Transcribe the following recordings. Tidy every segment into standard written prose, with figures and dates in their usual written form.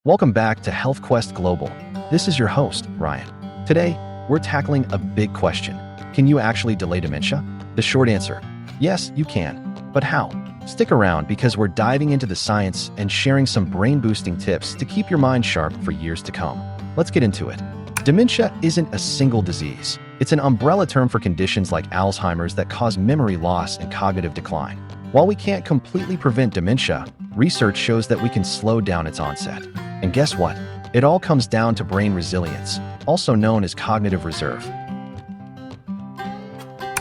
Welcome back to HealthQuest Global. This is your host, Ryan. Today, we're tackling a big question. Can you actually delay dementia? The short answer, yes, you can. But how? Stick around because we're diving into the science and sharing some brain-boosting tips to keep your mind sharp for years to come. Let's get into it. Dementia isn't a single disease. It's an umbrella term for conditions like Alzheimer's that cause memory loss and cognitive decline. While we can't completely prevent dementia, research shows that we can slow down its onset. And guess what? It all comes down to brain resilience, also known as cognitive reserve.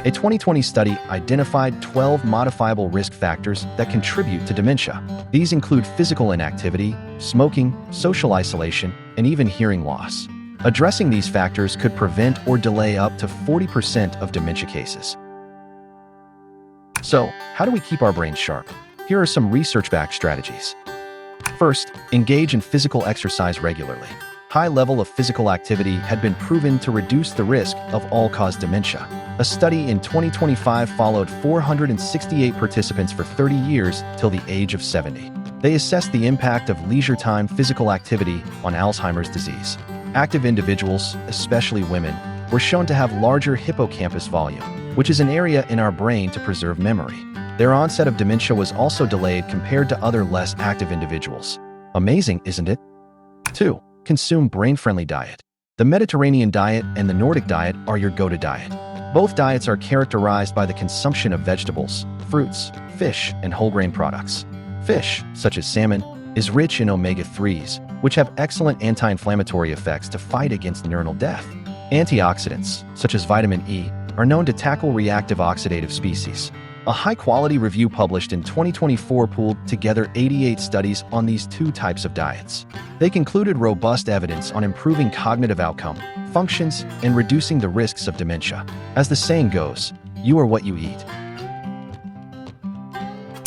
A 2020 study identified 12 modifiable risk factors that contribute to dementia. These include physical inactivity, smoking, social isolation, and even hearing loss. Addressing these factors could prevent or delay up to 40% of dementia cases. So, how do we keep our brains sharp? Here are some research-backed strategies. First, engage in physical exercise regularly. High level of physical activity had been proven to reduce the risk of all-cause dementia. A study in 2025 followed 468 participants for 30 years till the age of 70. They assessed the impact of leisure time physical activity on Alzheimer's disease. Active individuals, especially women, were shown to have larger hippocampus volume, which is an area in our brain to preserve memory. Their onset of dementia was also delayed compared to other less active individuals. Amazing, isn't it? 2. Consume brain-friendly diet. The Mediterranean diet and the Nordic diet are your go-to diet. Both diets are characterized by the consumption of vegetables, fruits, fish, and whole grain products. Fish, such as salmon, is rich in omega-3s, which have excellent anti-inflammatory effects to fight against neuronal death. Antioxidants, such as vitamin E, are known to tackle reactive oxidative species. A high-quality review published in 2024 pooled together 88 studies on these two types of diets. They concluded robust evidence on improving cognitive outcome, functions, and reducing the risks of dementia. As the saying goes, you are what you eat.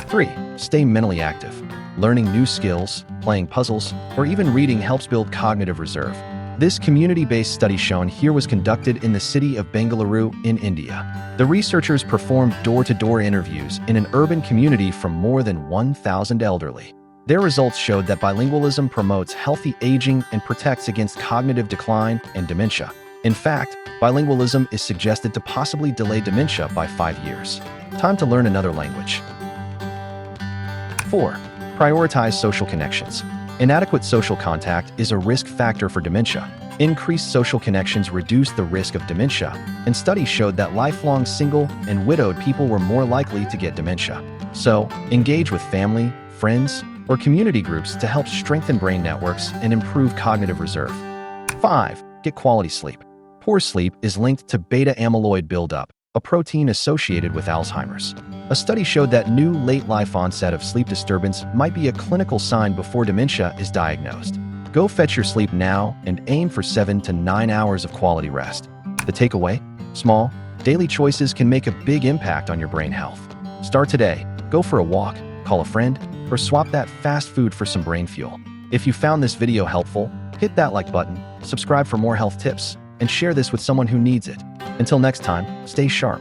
3. Stay mentally active. Learning new skills, playing puzzles, or even reading helps build cognitive reserve. This community-based study shown here was conducted in the city of Bengaluru in India. The researchers performed door-to-door interviews in an urban community from more than 1,000 elderly. Their results showed that bilingualism promotes healthy aging and protects against cognitive decline and dementia. In fact, bilingualism is suggested to possibly delay dementia by 5 years. Time to learn another language. 4. Prioritize social connections. Inadequate social contact is a risk factor for dementia. Increased social connections reduce the risk of dementia, and studies showed that lifelong single and widowed people were more likely to get dementia. So, engage with family, friends, or community groups to help strengthen brain networks and improve cognitive reserve. 5. Get quality sleep. Poor sleep is linked to beta amyloid buildup, a protein associated with Alzheimer's. A study showed that new late-life onset of sleep disturbance might be a clinical sign before dementia is diagnosed. Go fetch your sleep now and aim for 7 to 9 hours of quality rest. The takeaway? Small, daily choices can make a big impact on your brain health. Start today. Go for a walk, call a friend, or swap that fast food for some brain fuel. If you found this video helpful, hit that like button, subscribe for more health tips, and share this with someone who needs it. Until next time, stay sharp.